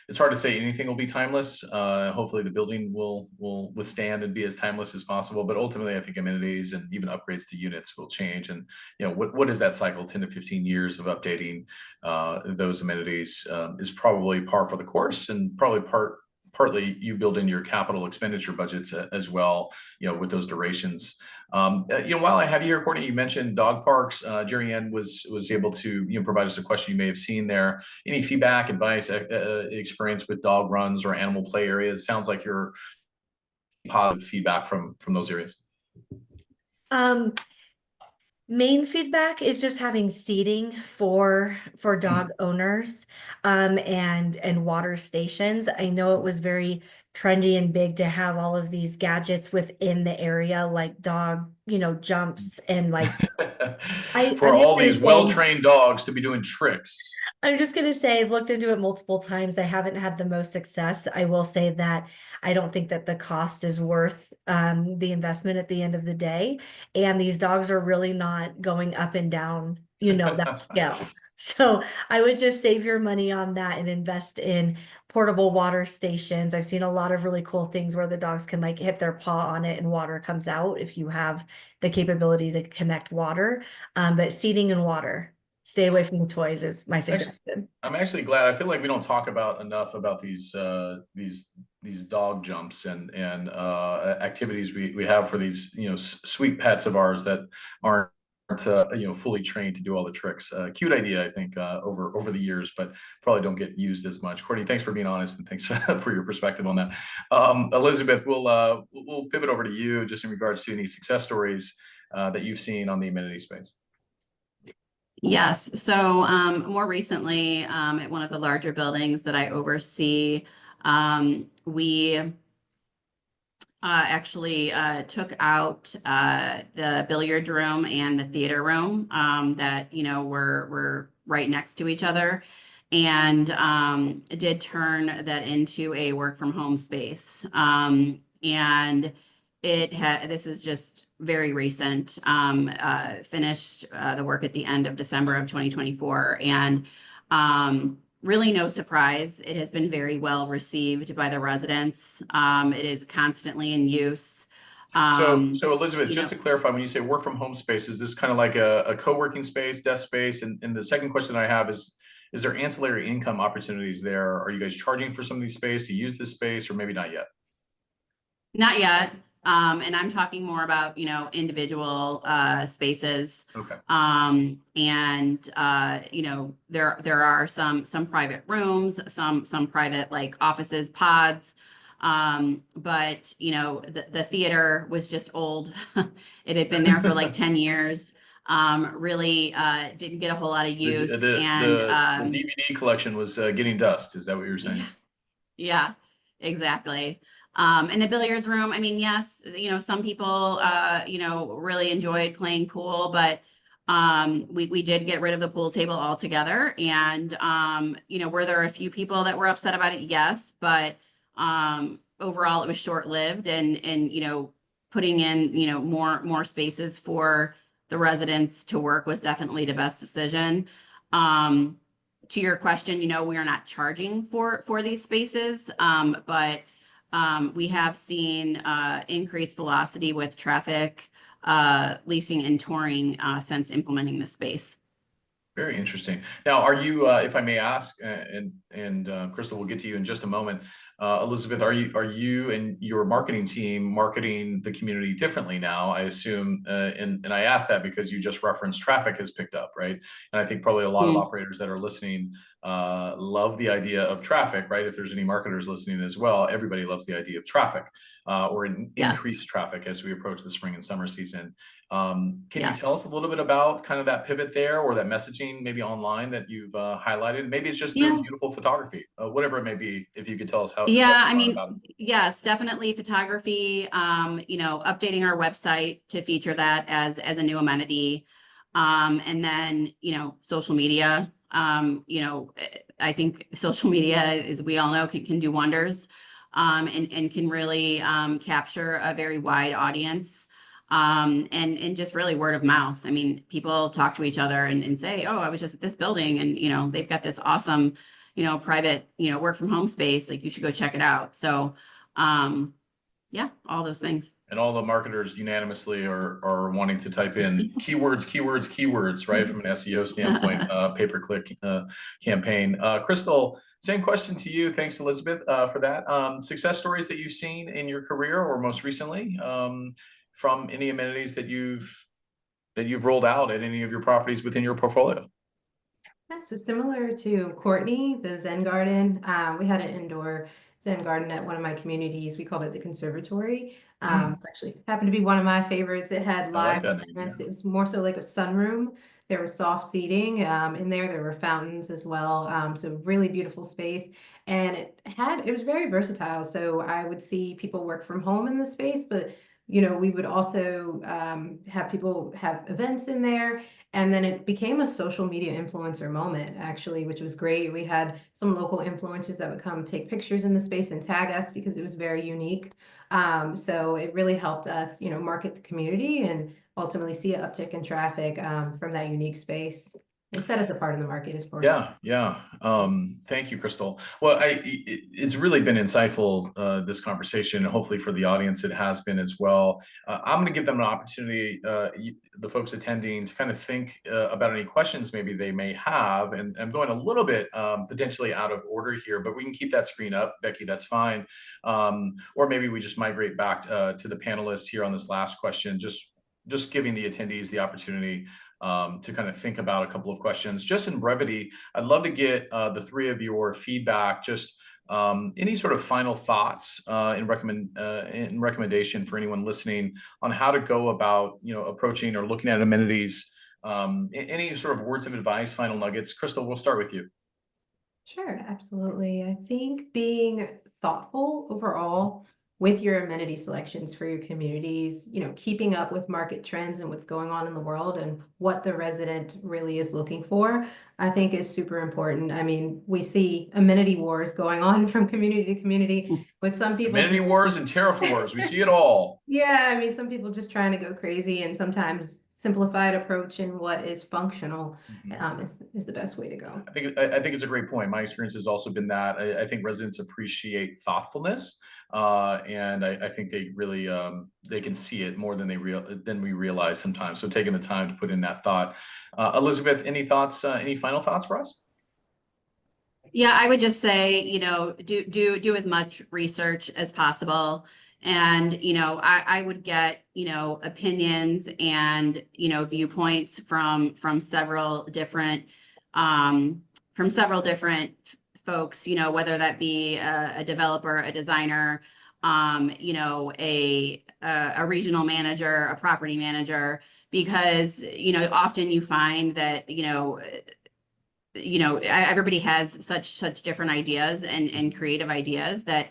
it's hard to say anything will be timeless. Hopefully, the building will withstand and be as timeless as possible. But ultimately, I think amenities and even upgrades to units will change. And what is that cycle? 10 to 15 years of updating those amenities is probably par for the course, and probably partly you build in your capital expenditure budgets as well, with those durations. While I have you here, Courtney, you mentioned dog parks. Jerry Ann was able to provide us a question you may have seen there. Any feedback, advice, experience with dog runs or animal play areas? Sounds like you're positive feedback from those areas. Main feedback is just having seating for dog owners and water stations. I know it was very trendy and big to have all of these gadgets within the area, like dog, jumps and like for all these well-trained dogs to be doing tricks. I'm just going to say I've looked into it multiple times. I haven't had the most success. I will say that I don't think that the cost is worth the investment at the end of the day. And these dogs are really not going up and down, that scale. So I would just save your money on that and invest in portable water stations. I've seen a lot of really cool things where the dogs can like hit their paw on it and water comes out if you have the capability to connect water. But seating and water. Stay away from the toys is my suggestion. I'm actually glad. I feel like we don't talk enough about these dog jumps and activities we have for these sweet pets of ours that aren't fully trained to do all the tricks. Cute idea, I think, over the years, but probably don't get used as much. Courtney, thanks for being honest and thanks for your perspective on that. Elizabeth, we'll pivot over to you just in regards to any success stories that you've seen on the amenity space. Yes. So more recently, at one of the larger buildings that I oversee, we actually took out the billiard room and the theater room that were right next to each other, and did turn that into a work from home space. And this is just very recent, finished the work at the end of December of 2024. And really no surprise, it has been very well received by the residents. It is constantly in use. So Elizabeth, just to clarify, when you say work from home space, is this kind of like a co-working space, desk space? And the second question I have is there ancillary income opportunities there? Are you guys charging for some of these space to use this space, or maybe not yet? Not yet. And I'm talking more about, individual spaces. Okay. There are some private rooms, some private like offices, pods. But the theater was just old. It had been there for like 10 years. really didn't get a whole lot of The use. the And the DVD collection was getting dust. Is that what you were saying? yeah, exactly. And the billiards room, I mean, yes, some people, really enjoyed playing pool, but we did get rid of the pool table altogether. And, were there a few people that were upset about it? Yes, but overall it was short-lived and, putting in, more spaces for the residents to work was definitely the best decision. To your question, we are not charging for these spaces, but we have seen increased velocity with traffic, leasing and touring since implementing the space. Very interesting. Now, are you, if I may ask, and Kristal, we'll get to you in just a moment. Elizabeth, are you and your marketing team marketing the community differently now? I assume, and I ask that because you just referenced traffic has picked up, right? And I think probably a lot of operators that are listening love the idea of traffic, right? If there's any marketers listening as well, everybody loves the idea of traffic or increased traffic as we approach the spring and summer season. Can you tell us a little bit about kind of that pivot there or that messaging maybe online that you've highlighted? Maybe it's just through beautiful photography, whatever it may be, if you could tell us how. I mean, yes, definitely photography, updating our website to feature that as a new amenity. And then, social media, I think social media, as we all know, can do wonders, and can really capture a very wide audience. And just really word of mouth. I mean, people talk to each other and say, oh, I was just at this building and, they've got this awesome, private, work from home space, like you should go check it out. So, yeah, all those things. And all the marketers unanimously are wanting to type in keywords, right? From an SEO standpoint, pay-per-click campaign. Kristal, same question to you. Thanks, Elizabeth, for that. Success stories that you've seen in your career or most recently from any amenities that you've rolled out at any of your properties within your portfolio? Yeah, so similar to Courtney, the Zen Garden, we had an indoor Zen garden at one of my communities. We called it the Conservatory. Actually happened to be one of my favorites. It had live events. It was more so like a sunroom. There was soft seating in there. There were fountains as well. So really beautiful space. And it was very versatile. So I would see people work from home in the space, but we would also have people have events in there. And then it became a social media influencer moment, actually, which was great. We had some local influencers that would come take pictures in the space and tag us because it was very unique. So it really helped us, market the community and ultimately see an uptick in traffic from that unique space. And set us apart in the market, of course. Yeah. Thank you, Kristal. Well, it's really been insightful, this conversation, and hopefully for the audience, it has been as well. I'm going to give them an opportunity, the folks attending, to kind of think about any questions maybe they may have. And I'm going a little bit potentially out of order here, but we can keep that screen up, Becky, that's fine. Or maybe we just migrate back to the panelists here on this last question, just giving the attendees the opportunity to kind of think about a couple of questions. Just in brevity, I'd love to get the three of your feedback, just any sort of final thoughts in recommendation for anyone listening on how to go about, approaching or looking at amenities. Any sort of words of advice, final nuggets. Kristal, we'll start with you. Sure, absolutely. I think being thoughtful overall with your amenity selections for your communities, keeping up with market trends and what's going on in the world and what the resident really is looking for, I think is super important. I mean, we see amenity wars going on from community to community with some people. Amenity wars and tariff wars, we see it all. Yeah, I mean, some people just trying to go crazy, and sometimes simplified approach and what is functional is the best way to go. I think it's a great point. My experience has also been that I think residents appreciate thoughtfulness, and I think they really they can see it more than we realize sometimes. So taking the time to put in that thought. Elizabeth, any thoughts? Any final thoughts for us? Yeah, I would just say, do as much research as possible. And, I would get, opinions and, viewpoints from several different folks, whether that be a developer, a designer, you know, a regional manager, a property manager, because, you know, often you find that, everybody has such different ideas and creative ideas that,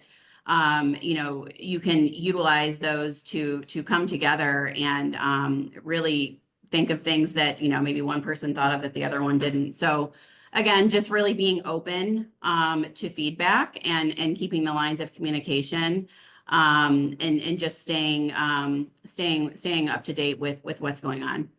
you know, you can utilize those to come together and really think of things that, you know, maybe one person thought of that the other one didn't. So again, just really being open to feedback and keeping the lines of communication, and just staying up to date with what's going on.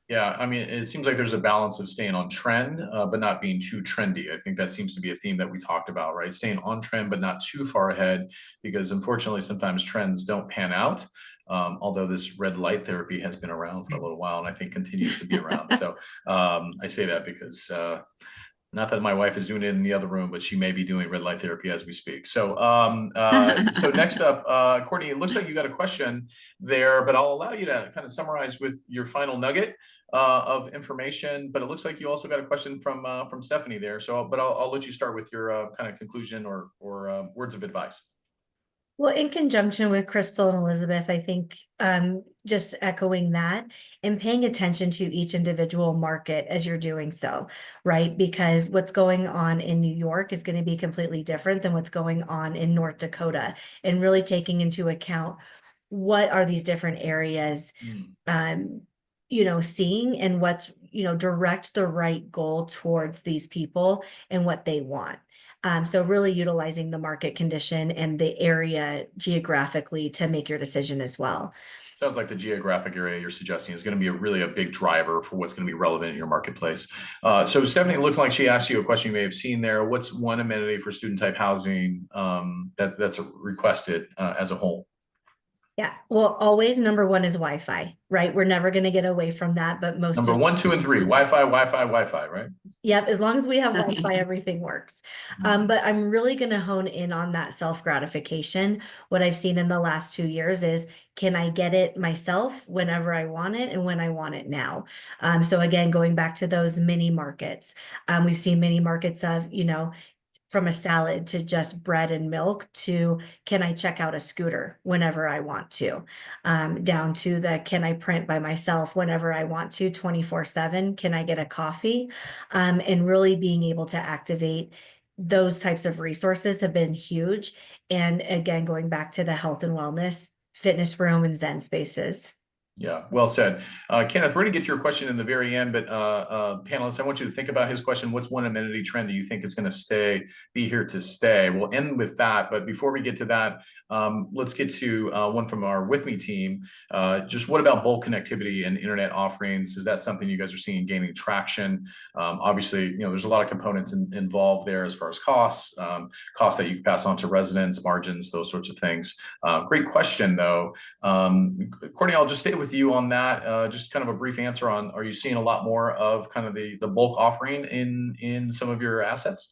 Yeah, I mean, it seems like there's a balance of staying on trend, but not being too trendy. I think that seems to be a theme that we talked about, right? Staying on trend, but not too far ahead, because unfortunately, sometimes trends don't pan out. Although this red light therapy has been around for a little while, and I think continues to be around. So I say that because not that my wife is doing it in the other room, but she may be doing red light therapy as we speak. So, so next up, Courtney, it looks like you got a question there, but I'll allow you to kind of summarize with your final nugget of information. But it looks like you also got a question from Stephanie there. So, but I'll let you start with your kind of conclusion or words of advice. Well, in conjunction with Kristal and Elizabeth, I think just echoing that and paying attention to each individual market as you're doing so, right? Because what's going on in New York is going to be completely different than what's going on in North Dakota, and really taking into account what are these different areas, you know, seeing, and what's, you know, direct the right goal towards these people and what they want. So really utilizing the market condition and the area geographically to make your decision as well. Sounds like the geographic area you're suggesting is going to be really a big driver for what's going to be relevant in your marketplace. So Stephanie, it looked like she asked you a question you may have seen there. What's one amenity for student type housing that's requested as a whole? Yeah, well, always number one is Wi-Fi, right? We're never going to get away from that, but most number 1, 2, and 3, Wi-Fi, right? Yep, as long as we have Wi-Fi, everything works. But I'm really going to hone in on that self-gratification. What I've seen in the last 2 years is, can I get it myself whenever I want it and when I want it now? So again, going back to those mini markets, we've seen mini markets of, you know, from a salad to just bread and milk to, can I check out a scooter whenever I want to, down to the, can I print by myself whenever I want to 24/7? Can I get a coffee? And really being able to activate those types of resources have been huge. And again, going back to the health and wellness, fitness room and Zen spaces. Yeah, well said. Kenneth, we're going to get to your question in the very end, but panelists, I want you to think about his question. What's one amenity trend that you think is going to be here to stay? We'll end with that, but before we get to that, let's get to one from our WithMe team. Just what about bulk connectivity and internet offerings? Is that something you guys are seeing gaining traction? Obviously, you know, there's a lot of components involved there as far as costs that you can pass on to residents, margins, those sorts of things. Great question, though. Courtney, I'll just stay with you on that. Just kind of a brief answer on, are you seeing a lot more of kind of the bulk offering in some of your assets?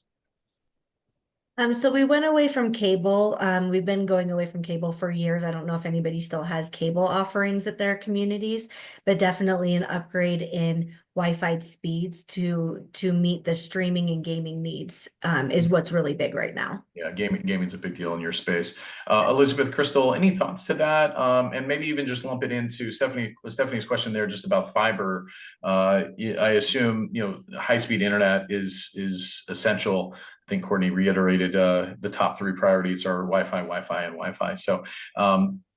So we went away from cable. We've been going away from cable for years. I don't know if anybody still has cable offerings at their communities, but definitely an upgrade in Wi-Fi speeds to meet the streaming and gaming needs is what's really big right now. Yeah, gaming's a big deal in your space. Elizabeth, Kristal, any thoughts to that? And maybe even just lump it into Stephanie's question there, just about fiber. I assume, you know, high-speed internet is essential. I think Courtney reiterated the top 3 priorities are Wi-Fi, and Wi-Fi. So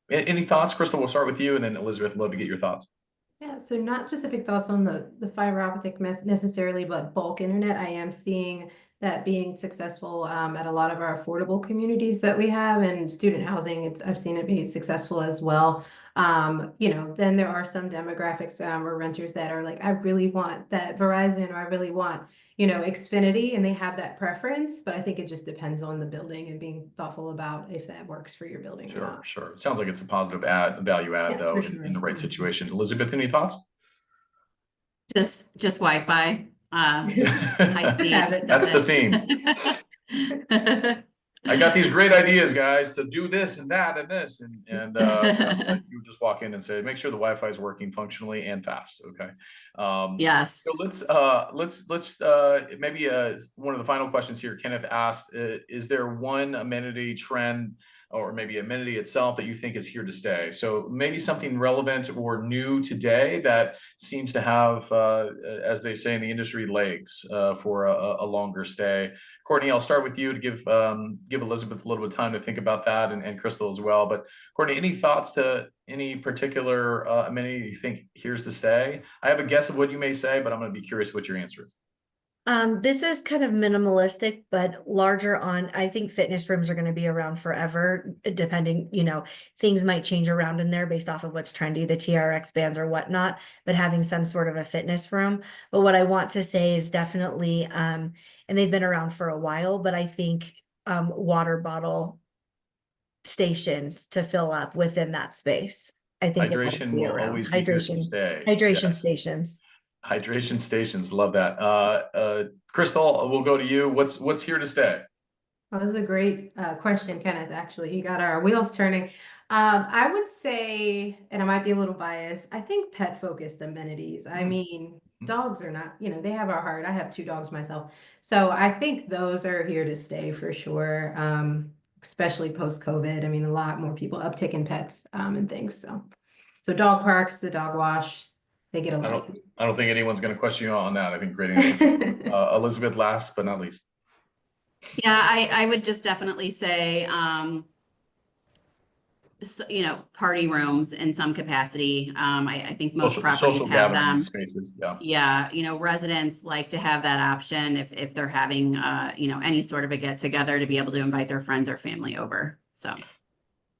any thoughts? Kristal, we'll start with you, and then Elizabeth, love to get your thoughts. Yeah, so not specific thoughts on the fiber optic necessarily, but bulk internet. I am seeing that being successful at a lot of our affordable communities that we have, and student housing. I've seen it be successful as well. You know, then there are some demographics or renters that are like, I really want that Verizon, or I really want, you know, Xfinity, and they have that preference. But I think it just depends on the building and being thoughtful about if that works for your building or not. Sure. It sounds like it's a positive value add, though, in the right situation. Elizabeth, any thoughts? Just Wi-Fi. High speed. That's the theme. I got these great ideas, guys, to do this and that and this, and you just walk in and say, make sure the Wi-Fi is working functionally and fast. Okay. Yes. So let's maybe one of the final questions here. Kenneth asked, is there one amenity trend or maybe amenity itself that you think is here to stay. So maybe something relevant or new today that seems to have, as they say in the industry, legs for a longer stay. Courtney, I'll start with you to give Elizabeth a little bit of time to think about that, and Kristal as well. But Courtney, any thoughts to any particular amenity you think here's to stay? I have a guess of what you may say, but I'm going to be curious what your answer is. This is kind of minimalistic, but larger on, I think fitness rooms are going to be around forever, depending, things might change around in there based off of what's trendy, the TRX bands or whatnot, but having some sort of a fitness room. But what I want to say is definitely, and they've been around for a while, but I think water bottle stations to fill up within that space. I think Hydration will always be here to stay. Hydration Yes. stations. Hydration stations, love that. Kristal, we'll go to you. What's here to stay? Well, this is a great question, Kenneth. Actually, you got our wheels turning. I would say, and I might be a little biased, I think pet-focused amenities. I mean, dogs are not, they have our heart. I have 2 dogs myself. So I think those are here to stay for sure, especially post-COVID. I mean, a lot more people uptick in pets and things. So dog parks, the dog wash, they get a lot. I don't think anyone's going to question you on that. I think great answer. Elizabeth, last but not least. Yeah, I would just definitely say, party rooms in some capacity. I think most properties Social have gathering them. spaces. Yeah. Yeah, residents like to have that option if they're having, any sort of a get together to be able to invite their friends or family over. So.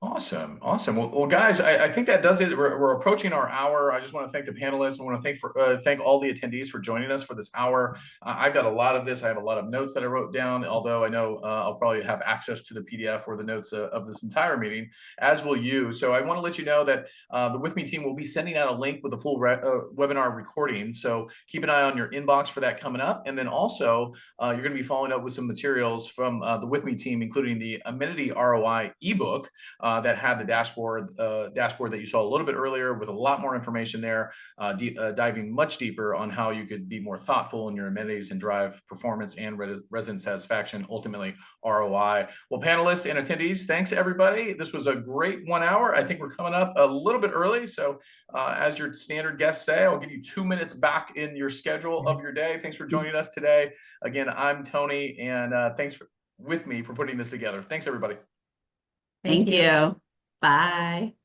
Awesome. Well, guys, I think that does it. We're approaching our hour. I just want to thank the panelists. I want to thank all the attendees for joining us for this hour. I've got a lot of this. I have a lot of notes that I wrote down, although I know I'll probably have access to the PDF or the notes of this entire meeting, as will you. So I want to let you know that the WithMe team will be sending out a link with the full webinar recording. So keep an eye on your inbox for that coming up. And then also, you're going to be following up with some materials from the WithMe team, including the Amenity ROI ebook. That had the dashboard that you saw a little bit earlier with a lot more information there, diving much deeper on how you could be more thoughtful in your amenities and drive performance and resident satisfaction, ultimately ROI. Well, panelists and attendees, thanks everybody. This was a great 1 hour. I think we're coming up a little bit early. So as your standard guests say, I'll give you 2 minutes back in your schedule of your day. Thanks for joining us today. Again, I'm Tony, and thanks with me for putting this together. Thanks, everybody. Thank you. Bye.